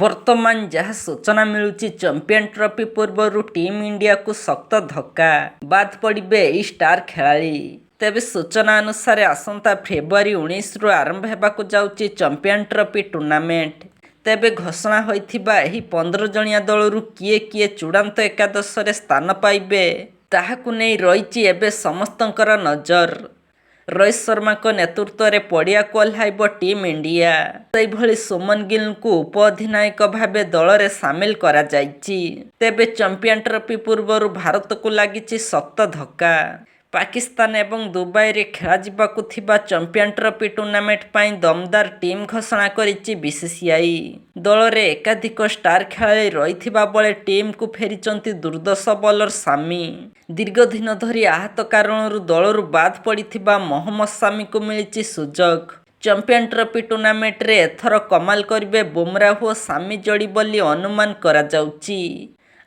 ବର୍ତ୍ତମାନ ଯାହା ସୂଚନା ମିଳୁଛି ଚମ୍ପିଆନ୍ ଟ୍ରଫି ପୂର୍ବରୁ ଟିମ୍ ଇଣ୍ଡିଆକୁ ଶକ୍ତ ଧକ୍କା, ବାଦ୍ ପଡ଼ିବେ ଏହି ଷ୍ଟାର ଖେଳାଳି। ତେବେ ସୂଚନା ଅନୁସାରେ ଆସନ୍ତା ଫେବୃଆରୀ 19ରୁ ଆରମ୍ଭ ହେବାକୁ ଯାଉଛି ଚମ୍ପିଆନ୍ ଟ୍ରଫି ଟୁର୍ଣ୍ଣାମେଣ୍ଟ। ତେବେ ଘୋଷଣା ହୋଇଥିବା ଏହି 15 ଜଣିଆ ଦଳରୁ କିଏ କିଏ ଚୂଡ଼ାନ୍ତ ଏକାଦଶରେ ସ୍ଥାନ ପାଇବେ, ତାହାକୁ ନେଇ ରହିଛି ଏବେ ସମସ୍ତଙ୍କର ନଜର। ରୋହିତ ଶର୍ମାଙ୍କ ନେତୃତ୍ୱରେ ପଡ଼ିଆକୁ ଓହ୍ଲାଇବ ଟିମ୍ ଇଣ୍ଡିଆ। ସେହିଭଳି ସୁମନ ଗିଲଙ୍କୁ ଉପ-ଅଧିନାୟକ ଭାବେ ଦଳରେ ସାମିଲ କରାଯାଇଛି। ତେବେ ଚମ୍ପିଆନ୍ ଟ୍ରଫି ପୂର୍ବରୁ ଭାରତକୁ ଲାଗିଛି ଶକ୍ତ ଧକ୍କା। ପାକିସ୍ତାନ ଏବଂ ଦୁବାଇରେ ଖେଳାଯିବାକୁ ଥିବା ଚମ୍ପିଆନ୍ ଟ୍ରଫି ଟୁର୍ଣ୍ଣାମେଣ୍ଟ ପାଇଁ ଦମଦାର ଟିମ୍ ଘୋଷଣା କରିଛି ବିସିସିଆଇ। ଦଳରେ ଏକାଧିକ ଷ୍ଟାର ଖେଳାଳି ରହିଥିବା ବେଳେ ଟିମ୍କୁ ଫେରିଛନ୍ତି ଦୁର୍ଦ୍ଧଷ ବୋଲର ସାମି। ଦୀର୍ଘ ଦିନ ଧରି ଆହତ କାରଣରୁ ଦଳରୁ ବାଦ୍ ପଡ଼ିଥିବା ମହମ୍ମଦ ସାମିଙ୍କୁ ମିଳିଛି ସୁଯୋଗ। ଚମ୍ପିଆନ୍ ଟ୍ରଫି ଟୁର୍ଣ୍ଣାମେଣ୍ଟରେ ଏଥର କମାଲ କରିବେ ବୁମରାହ ଓ ସାମି ଯୋଡ଼ି ବୋଲି ଅନୁମାନ କରାଯାଉଛି।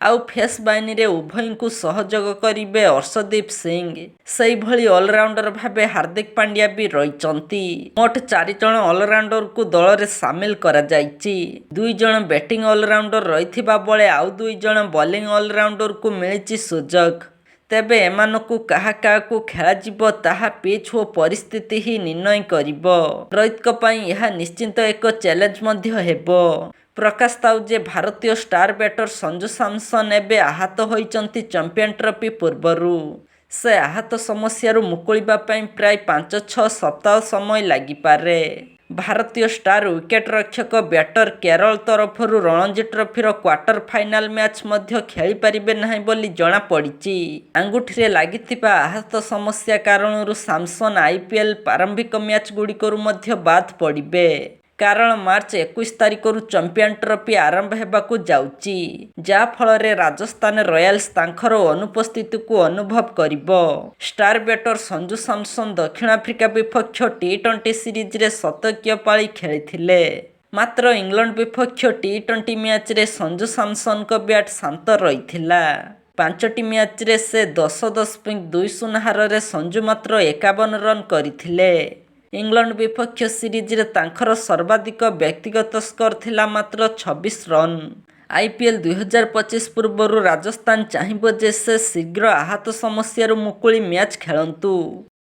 ଆଉ ପେସ୍ ବାହିନୀରେ ଉଭୟଙ୍କୁ ସହଯୋଗ କରିବେ ଅର୍ଶଦୀପ ସିଂ। ସେହିଭଳି ଅଲରାଉଣ୍ଡର ଭାବେ ହାର୍ଦ୍ଦିକ ପାଣ୍ଡ୍ୟା ବି ରହିଛନ୍ତି। ମୋଟ 4 ଜଣ ଅଲରାଉଣ୍ଡରଙ୍କୁ ଦଳରେ ସାମିଲ କରାଯାଇଛି। 2 ଜଣ ବ୍ୟାଟିଂ ଅଲରାଉଣ୍ଡର ରହିଥିବା ବେଳେ ଆଉ 2 ଜଣ ବୋଲିଂ ଅଲରାଉଣ୍ଡରଙ୍କୁ ମିଳିଛି ସୁଯୋଗ। ତେବେ ଏମାନଙ୍କୁ କାହା କାହାକୁ ଖେଳାଯିବ ତାହା ପିଚ୍ ଓ ପରିସ୍ଥିତି ହିଁ ନିର୍ଣ୍ଣୟ କରିବ। ରୋହିତଙ୍କ ପାଇଁ ଏହା ନିଶ୍ଚିତ ଏକ ଚ୍ୟାଲେଞ୍ଜ ମଧ୍ୟ ହେବ। ପ୍ରକାଶ ଥାଉ ଯେ ଭାରତୀୟ ଷ୍ଟାର ବ୍ୟାଟର ସଞ୍ଜୁ ସାମସନ୍ ଏବେ ଆହତ ହୋଇଛନ୍ତି ଚମ୍ପିଆନ୍ ଟ୍ରଫି ପୂର୍ବରୁ। ସେ ଆହତ ସମସ୍ୟାରୁ ମୁକୁଳିବା ପାଇଁ ପ୍ରାୟ 5-6 ସପ୍ତାହ ସମୟ ଲାଗିପାରେ। ଭାରତୀୟ ଷ୍ଟାର ୱିକେଟରକ୍ଷକ ବ୍ୟାଟର କେରଳ ତରଫରୁ ରଣଜୀ ଟ୍ରଫିର କ୍ୱାର୍ଟର ଫାଇନାଲ ମ୍ୟାଚ୍ ମଧ୍ୟ ଖେଳିପାରିବେ ନାହିଁ ବୋଲି ଜଣାପଡ଼ିଛି। ଆଙ୍ଗୁଠିରେ ଲାଗିଥିବା ଆହତ ସମସ୍ୟା କାରଣରୁ ସାମସନ୍ ଆଇପିଏଲ୍ ପ୍ରାରମ୍ଭିକ ମ୍ୟାଚ୍ଗୁଡ଼ିକରୁ ମଧ୍ୟ ବାଦ୍ ପଡ଼ିବେ। କାରଣ ମାର୍ଚ୍ଚ 21 ତାରିଖରୁ ଚମ୍ପିଆନ୍ ଟ୍ରଫି ଆରମ୍ଭ ହେବାକୁ ଯାଉଛି, ଯାହାଫଳରେ ରାଜସ୍ଥାନ ରୟାଲ୍ସ ତାଙ୍କର ଅନୁପସ୍ଥିତିକୁ ଅନୁଭବ କରିବ। ଷ୍ଟାର ବ୍ୟାଟର ସଞ୍ଜୁ ସାମସନ୍ ଦକ୍ଷିଣ ଆଫ୍ରିକା ବିପକ୍ଷ ଟି-20 ସିରିଜରେ ଶତକୀୟ ପାଳି ଖେଳିଥିଲେ। ମାତ୍ର ଇଂଲଣ୍ଡ ବିପକ୍ଷ ଟି-20 ମ୍ୟାଚ୍ରେ ସଞ୍ଜୁ ସାମସନ୍ଙ୍କ ବ୍ୟାଟ୍ ଶାନ୍ତ ରହିଥିଲା। 5ଟି ମ୍ୟାଚ୍ରେ ସେ 10.20 ହାରରେ ସଞ୍ଜୁ ମାତ୍ର 51 ରନ୍ କରିଥିଲେ। ଇଂଲଣ୍ଡ ବିପକ୍ଷ ସିରିଜରେ ତାଙ୍କର ସର୍ବାଧିକ ବ୍ୟକ୍ତିଗତ ସ୍କୋର ଥିଲା ମାତ୍ର 26 ରନ୍। ଆଇପିଏଲ୍ 2025 ପୂର୍ବରୁ ରାଜସ୍ଥାନ ଚାହିଁବ ଯେ ସେ ଶୀଘ୍ର ଆହତ ସମସ୍ୟାରୁ ମୁକୁଳି ମ୍ୟାଚ୍ ଖେଳନ୍ତୁ।